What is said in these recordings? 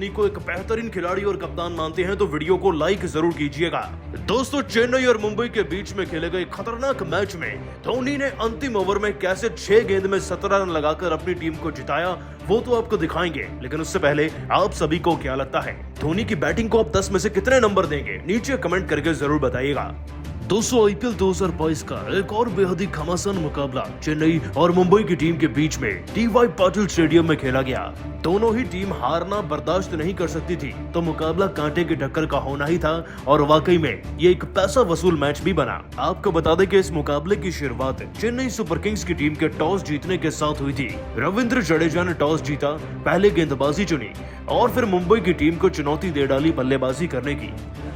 धोनी को एक बेहतरीन खिलाड़ी और कप्तान मानते हैं तो वीडियो को लाइक जरूर कीजिएगा। दोस्तों, चेन्नई और मुंबई के बीच में खेले गए खतरनाक मैच में धोनी ने अंतिम ओवर में कैसे 6 गेंद में 17 रन लगाकर अपनी टीम को जिताया वो तो आपको दिखाएंगे, लेकिन उससे पहले आप सभी को क्या लगता है धोनी की बैटिंग को आप 10 में से कितने नंबर देंगे, नीचे कमेंट करके जरूर बताइएगा। दोस्तों, आईपीएल 2022 का एक और बेहद ही घमासान मुकाबला चेन्नई और मुंबई की टीम के बीच में डी.वाई. पाटिल स्टेडियम में खेला गया। दोनों ही टीम हारना बर्दाश्त नहीं कर सकती थी, तो मुकाबला कांटे की टक्कर का होना ही था और वाकई में ये एक पैसा वसूल मैच भी बना। आपको बता दें कि इस मुकाबले की शुरुआत चेन्नई सुपर किंग्स की टीम के टॉस जीतने के साथ हुई थी। रविंद्र जडेजा ने टॉस जीता, पहले गेंदबाजी चुनी और फिर मुंबई की टीम को चुनौती दे डाली बल्लेबाजी करने की।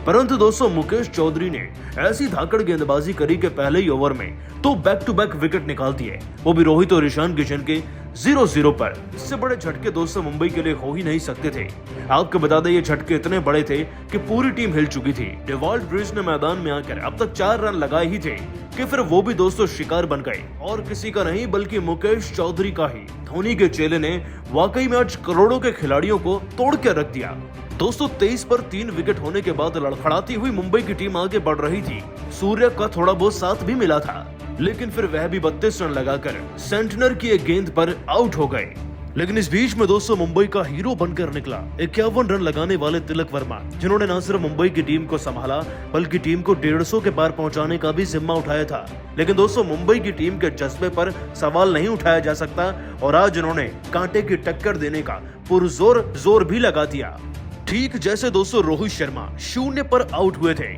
परंतु दोस्तों, मुकेश चौधरी ने ऐसी धाकड़ गेंदबाजी करी के पहले ही ओवर में तो बैक टू बैक विकेट निकाल दिए, वो भी रोहित और ईशान किशन के 0-0 पर। इससे बड़े झटके दोस्तों मुंबई के लिए हो ही नहीं सकते थे। आपको बता दें ये झटके इतने बड़े थे कि पूरी टीम हिल चुकी थी। डेवाल्ड ब्रिज ने मैदान में आकर अब तक 4 रन लगाए ही थे कि फिर वो भी दोस्तों शिकार बन गए, और किसी का नहीं बल्कि मुकेश चौधरी का ही। धोनी के चेले ने वाकई में आज करोड़ों के खिलाड़ियों को तोड़ के रख दिया। दोस्तों, 23 पर 3 विकेट होने के बाद लड़खड़ाती हुई मुंबई की टीम आगे बढ़ रही थी। सूर्य का थोड़ा बहुत साथ भी मिला था, लेकिन फिर वह भी 32 रन लगाकर सेंटनर की एक गेंद पर आउट हो गए। लेकिन इस बीच में दोस्तों मुंबई का हीरो बनकर निकला 51 रन लगाने वाले तिलक वर्मा, जिन्होंने न सिर्फ मुंबई की टीम को संभाला बल्कि टीम को 150 के पार पहुंचाने का भी जिम्मा उठाया था। लेकिन दोस्तों, मुंबई की टीम के जज्बे पर सवाल नहीं उठाया जा सकता और आज इन्होंने कांटे की टक्कर देने का पुरजोर जोर भी लगा दिया। ठीक जैसे दोस्तों रोहित शर्मा 0 पर आउट हुए थे,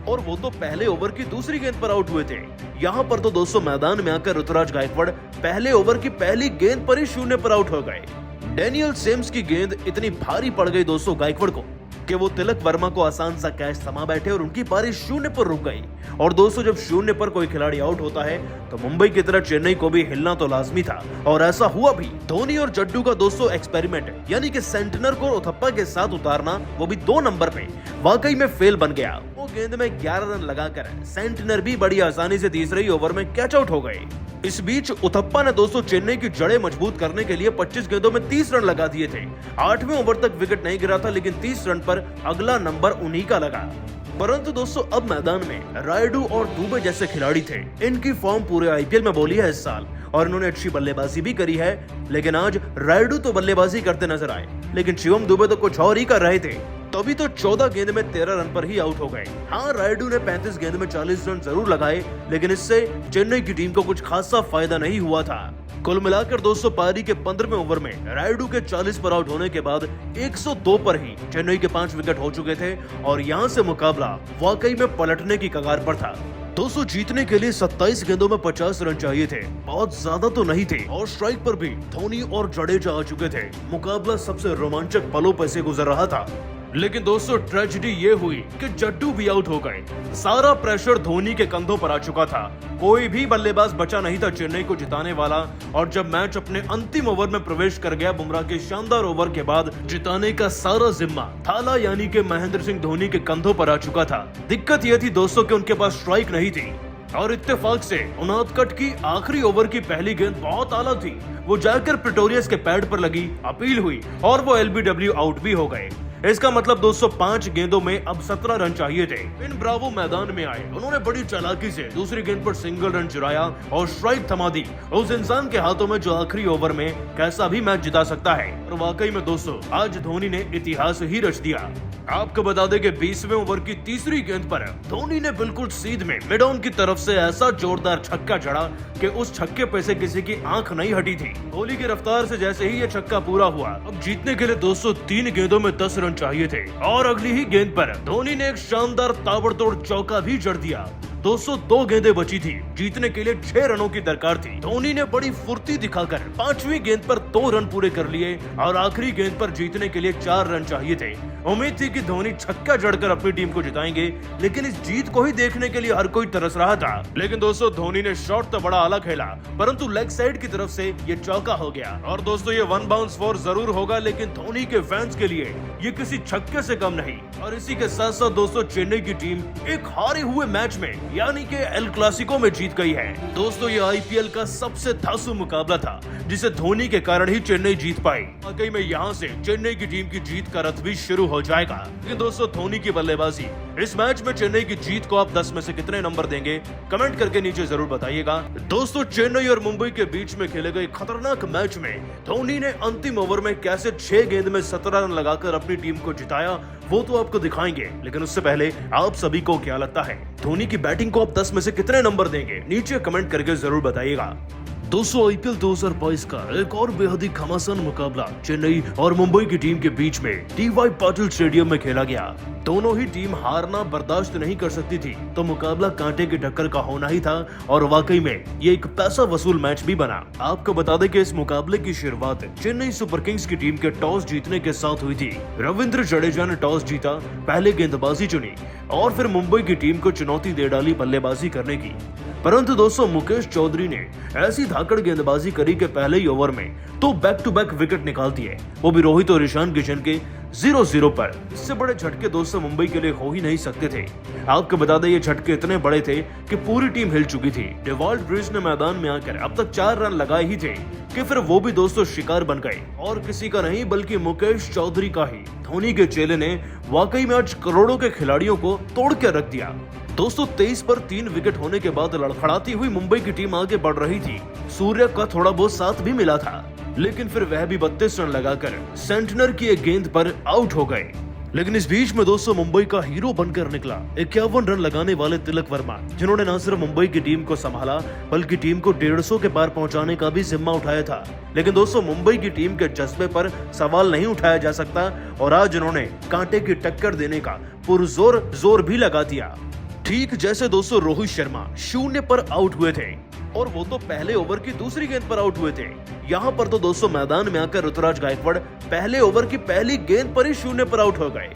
और वो तो पहले ओवर की दूसरी गेंद पर आउट हुए थे। यहाँ पर तो दोस्तों मैदान में आकर ऋतुराज गायकवाड़ पहले ओवर की पहली गेंद पर ही 0 पर आउट हो गए। डेनियल सेम्स की गेंद इतनी भारी पड़ गई दोस्तों गायकवाड़ को कि वो तिलक वर्मा को आसान सा कैच थमा बैठे और उनकी पारी 0 पर रुक गई। और दोस्तों, जब 0 पर कोई खिलाड़ी आउट होता है तो मुंबई की तरह चेन्नई को भी हिलना तो लाजमी था, और ऐसा हुआ भी। धोनी और जड्डू का दोस्तों एक्सपेरिमेंट, यानी कि सेंटनर को उथप्पा के साथ उतारना, वो भी 2 नंबर पे, वाकई में फेल बन गया। वो गेंद में 11 रन लगाकर सेंटनर भी बड़ी आसानी से तीसरे ही ओवर में कैच आउट हो गए। इस बीच उथप्पा ने दोस्तों चेन्नई की जड़ें मजबूत करने के लिए 25 गेंदों में 30 रन लगा दिए थे। 8वें ओवर तक विकेट नहीं गिरा था, लेकिन 30 रन पर अगला नंबर उन्हीं का लगा। परंतु दोस्तों, अब मैदान में रायडू और दुबे जैसे खिलाड़ी थे। इनकी फॉर्म पूरे आईपीएल में बोली है इस साल, और इन्होंने अच्छी बल्लेबाजी भी करी है। लेकिन आज रायडू तो बल्लेबाजी करते नजर आए, लेकिन शिवम दुबे तो कुछ और ही कर रहे थे। तभी तो 14 गेंद में 13 रन पर ही आउट हो गए। हाँ, रायडू ने 35 गेंद में 40 रन जरूर लगाए, लेकिन इससे चेन्नई की टीम को कुछ खासा फायदा नहीं हुआ था। कुल मिलाकर दोस्तों पारी के 15वें ओवर में रायडू के 40 पर आउट होने के बाद 102 पर ही चेन्नई के 5 विकेट हो चुके थे, और यहाँ से मुकाबला वाकई में पलटने की कगार पर था। दोस्तों, जीतने के लिए 27 गेंदों में 50 रन चाहिए थे, बहुत ज्यादा तो नहीं थे, और स्ट्राइक पर भी धोनी और जडेजा आ चुके थे। मुकाबला सबसे रोमांचक पलों पर से गुजर रहा था। लेकिन दोस्तों, ट्रेजेडी ये हुई कि जड्डू भी आउट हो गए। सारा प्रेशर धोनी के कंधों पर आ चुका था। कोई भी बल्लेबाज बचा नहीं था चेन्नई को जिताने वाला, और जब मैच अपने अंतिम ओवर में प्रवेश कर गया, बुमराह के शानदार ओवर के बाद जिताने का सारा जिम्मा थाला यानी कि महेंद्र सिंह धोनी के कंधों पर आ चुका था। दिक्कत यह थी दोस्तों कि उनके पास स्ट्राइक नहीं थी, और इत्तेफाक से उनादकट की आखिरी ओवर की पहली गेंद बहुत आला थी। वो जाकर प्रिटोरियस के पैड पर लगी, अपील हुई और वो एलबीडब्ल्यू आउट भी हो गए। इसका मतलब दोस्तों 5 गेंदों में अब 17 रन चाहिए थे। इन ब्रावो मैदान में आए, उन्होंने बड़ी चालाकी से दूसरी गेंद पर सिंगल रन चुराया और स्ट्राइक थमा दी उस इंसान के हाथों में जो आखिरी ओवर में कैसा भी मैच जिता सकता है। और वाकई में दोस्तों आज धोनी ने इतिहास ही रच दिया। आपको बता दें कि 20वें ओवर की तीसरी गेंद पर धोनी ने बिल्कुल सीध में मिड ऑन की तरफ से ऐसा जोरदार छक्का जड़ा कि उस छक्के पे से किसी की आंख नहीं हटी थी। कोहली की रफ्तार से जैसे ही ये छक्का पूरा हुआ, अब जीतने के लिए दोस्तों 3 गेंदों में 10 रन चाहिए थे, और अगली ही गेंद पर धोनी ने एक शानदार ताबड़तोड़ चौका भी जड़ दिया। दोस्तों 2 गेंदें बची थी, जीतने के लिए 6 रनों की दरकार थी। धोनी ने बड़ी फुर्ती दिखाकर 5वीं गेंद पर 2 रन पूरे कर लिए, और आखिरी गेंद पर जीतने के लिए 4 रन चाहिए थे। उम्मीद थी कि धोनी छक्का जड़कर अपनी टीम को जिताएंगे, लेकिन इस जीत को ही देखने के लिए हर कोई तरस रहा था। लेकिन दोस्तों धोनी ने शॉट तो बड़ा आला खेला, परंतु लेग साइड की तरफ से ये चौका हो गया। और दोस्तों ये 1 बाउंस 4 जरूर होगा, लेकिन धोनी के फैंस के लिए ये किसी छक्के से कम नहीं। और इसी के साथ साथ दोस्तों चेन्नई की टीम एक हारे हुए मैच में यानी कि एल क्लासिको में जीत गई है। दोस्तों ये आईपीएल का सबसे धांसू मुकाबला था जिसे धोनी के कारण ही चेन्नई जीत पाई। वाकई में यहाँ से चेन्नई की टीम की जीत का रथ भी शुरू हो जाएगा। लेकिन दोस्तों धोनी की बल्लेबाजी, इस मैच में चेन्नई की जीत को आप 10 में से कितने नंबर देंगे, कमेंट करके नीचे जरूर बताइएगा। दोस्तों चेन्नई और मुंबई के बीच में खेले गए खतरनाक मैच में धोनी ने अंतिम ओवर में कैसे 6 गेंद में 17 रन लगाकर अपनी टीम को जिताया, वो तो आपको दिखाएंगे। लेकिन उससे पहले आप सभी को क्या लगता है, धोनी की बैटिंग को आप 10 में से कितने नंबर देंगे, नीचे कमेंट करके जरूर बताइएगा। दोस्तों आईपीएल 2022 का एक और बेहद ही घमासान मुकाबला चेन्नई और मुंबई की टीम के बीच में डी.वाई. पाटिल स्टेडियम में खेला गया। दोनों ही टीम हारना बर्दाश्त नहीं कर सकती थी, तो मुकाबला कांटे की टक्कर का होना ही था और वाकई में ये एक पैसा वसूल मैच भी बना। आपको बता दें कि इस मुकाबले की शुरुआत चेन्नई सुपर किंग्स की टीम के टॉस जीतने के साथ हुई थी। रविंद्र जडेजा ने टॉस जीता, पहले गेंदबाजी चुनी और फिर मुंबई की टीम को चुनौती दे डाली बल्लेबाजी करने की। परंतु दोस्तों मुकेश चौधरी ने ऐसी धाकड़ गेंदबाजी करी के पहले ही ओवर में तो बैक टू बैक विकेट निकाल दिए, वो भी रोहित और ईशान किशन के 0-0 पर। इससे बड़े झटके दोस्तों मुंबई के लिए हो ही नहीं सकते थे। आपको बता दें ये झटके इतने बड़े थे कि पूरी टीम हिल चुकी थी। डेवाल्ड ब्रिज ने मैदान में आकर अब तक 4 रन लगाए ही थे कि फिर वो भी दोस्तों शिकार बन गए, और किसी का नहीं बल्कि मुकेश चौधरी का ही। धोनी के चेले ने वाकई में आज करोड़ों के खिलाड़ियों को तोड़ के रख दिया। दोस्तों 23 पर 3 विकेट होने के बाद लड़खड़ाती हुई मुंबई की टीम आगे बढ़ रही थी। सूर्य का थोड़ा बहुत साथ भी मिला था, लेकिन फिर वह भी 32 रन लगाकर सेंटनर की एक गेंद पर आउट हो गए। लेकिन इस बीच में दोस्तों मुंबई का हीरो बनकर निकला 51 रन लगाने वाले तिलक वर्मा, जिन्होंने न सिर्फ मुंबई की टीम को संभाला बल्कि टीम को 150 के पार पहुंचाने का भी जिम्मा उठाया था। लेकिन दोस्तों मुंबई की टीम के जज्बे पर सवाल नहीं उठाया जा सकता और आज उन्होंने कांटे की टक्कर देने का पुरजोर जोर भी लगा दिया। ठीक जैसे दोस्तों रोहित शर्मा 0 पर आउट हुए थे और वो तो पहले ओवर की दूसरी गेंद पर आउट हुए थे। यहाँ पर तो दोस्तों मैदान में आकर ऋतुराज गायकवाड़ पहले ओवर की पहली गेंद पर ही 0 पर आउट हो गए।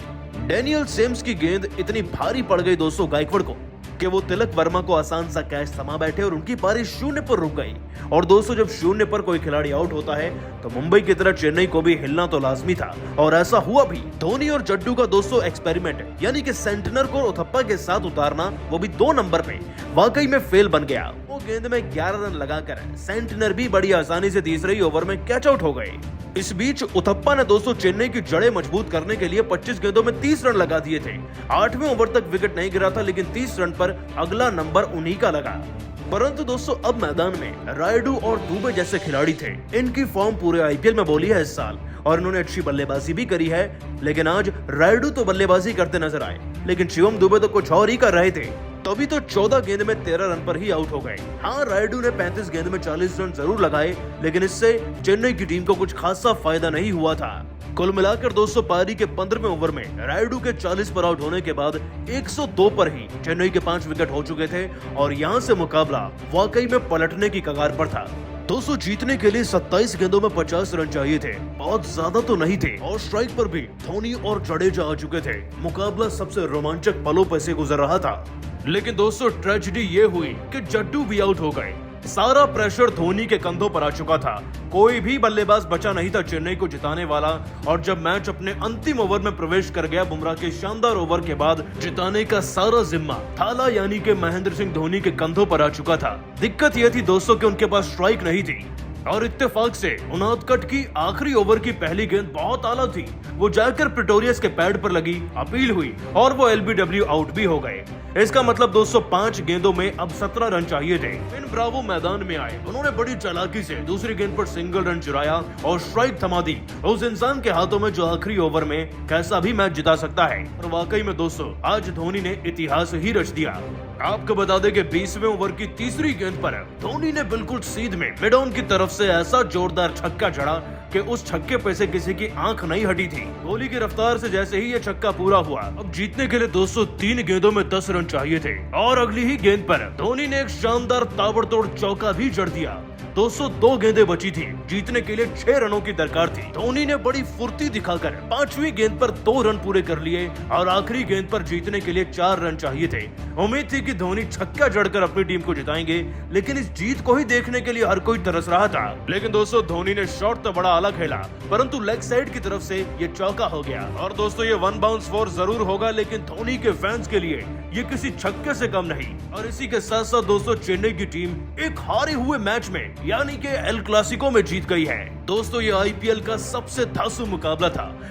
डेनियल सेम्स की गेंद इतनी भारी पड़ गई दोस्तों गायकवाड़ को कि वो तिलक वर्मा को आसान सा कैच थमा बैठे और उनकी पारी 0 पर रुक गई। और दोस्तों जब 0 पर कोई खिलाड़ी आउट होता है तो मुंबई की तरह चेन्नई को भी हिलना तो लाजमी था, और ऐसा हुआ भी। धोनी और जड्डू का दोस्तों एक्सपेरिमेंट, यानी कि सेंटनर को उथप्पा के साथ उतारना, वो भी 2 नंबर पे, वाकई में फेल बन गया। वो गेंद में 11 रन लगाकर सेंटनर भी बड़ी आसानी से तीसरे ही ओवर में कैच आउट हो गए। इस बीच उथप्पा ने दोस्तों चेन्नई की जड़ें मजबूत करने के लिए 25 गेंदों में 30 रन लगा दिए थे। 8वें ओवर तक विकेट नहीं गिरा था, लेकिन 30 रन पर अगला नंबर उन्हीं का लगा। परंतु दोस्तों अब मैदान में रायडू और दुबे जैसे खिलाड़ी थे। इनकी फॉर्म पूरे आईपीएल में बोली है इस साल और इन्होंने अच्छी बल्लेबाजी भी करी है। लेकिन आज रायडू तो बल्लेबाजी करते नजर आए, लेकिन शिवम दुबे तो कुछ और ही कर रहे थे। तभी तो 14 गेंद में 13 रन पर ही आउट हो गए। हाँ रायडू ने 35 गेंद में 40 रन जरूर लगाए, लेकिन इससे चेन्नई की टीम को कुछ खासा फायदा नहीं हुआ था। कुल मिलाकर दोस्तों पारी के 15वें ओवर में रायडू के 40 पर आउट होने के बाद 102 पर ही चेन्नई के 5 विकेट हो चुके थे और यहाँ से मुकाबला वाकई में पलटने की कगार पर था। दोस्तों जीतने के लिए 27 गेंदों में 50 रन चाहिए थे, बहुत ज्यादा तो नहीं थे, और स्ट्राइक पर भी धोनी और जडेजा आ चुके थे। मुकाबला सबसे रोमांचक पलों पर से गुजर रहा था। लेकिन दोस्तों ट्रेजेडी ये हुई कि जड्डू भी आउट हो गए। सारा प्रेशर धोनी के कंधों पर आ चुका था। कोई भी बल्लेबाज बचा नहीं था चेन्नई को जिताने वाला, और जब मैच अपने अंतिम ओवर में प्रवेश कर गया, बुमराह के शानदार ओवर के बाद जिताने का सारा जिम्मा थाला यानी कि महेंद्र सिंह धोनी के कंधों पर आ चुका था। दिक्कत यह थी दोस्तों कि उनके पास स्ट्राइक नहीं थी और इत्तेफाक से उनादकट की आखिरी ओवर की पहली गेंद बहुत आला थी। वो जाकर प्रिटोरियस के पैड पर लगी, अपील हुई और वो एलबीडब्ल्यू आउट भी हो गए। इसका मतलब दोस्तों 5 गेंदों में अब 17 रन चाहिए थे। फिन ब्रावो मैदान में आए, उन्होंने बड़ी चालाकी से दूसरी गेंद पर सिंगल रन चुराया और स्ट्राइक थमा दी उस इंसान के हाथों में जो आखिरी ओवर में कैसा भी मैच जिता सकता है। और वाकई में दोस्तों आज धोनी ने इतिहास ही रच दिया। आपको बता दें कि 20वें ओवर की तीसरी गेंद पर धोनी ने बिल्कुल सीध में मिड ऑन की तरफ से ऐसा जोरदार छक्का जड़ा कि उस छक्के पे से किसी की आंख नहीं हटी थी। गोली की रफ्तार से जैसे ही ये छक्का पूरा हुआ, अब जीतने के लिए दोस्तों 3 गेंदों में 10 रन चाहिए थे और अगली ही गेंद पर धोनी ने एक शानदार ताबड़तोड़ चौका भी जड़ दिया। 202 गेंदें बची थी, जीतने के लिए 6 रनों की दरकार थी। धोनी ने बड़ी फुर्ती दिखाकर 5वीं गेंद पर 2 रन पूरे कर लिए और आखिरी गेंद पर जीतने के लिए 4 रन चाहिए थे। उम्मीद थी कि धोनी छक्का जड़कर अपनी टीम को जिताएंगे, लेकिन इस जीत को ही देखने के लिए हर कोई तरस रहा था। लेकिन दोस्तों धोनी ने शॉट तो बड़ा अलग खेला, परंतु लेग साइड की तरफ से ये चौका हो गया। और दोस्तों ये 1 बाउंस 4 जरूर होगा, लेकिन धोनी के फैंस के लिए ये किसी छक्के से कम नहीं। और इसी के साथ साथ दोस्तों चेन्नई की टीम एक हारे हुए मैच में यानी कि एल क्लासिको में जीत गई है। दोस्तों ये आईपीएल का सबसे धांसू मुकाबला था।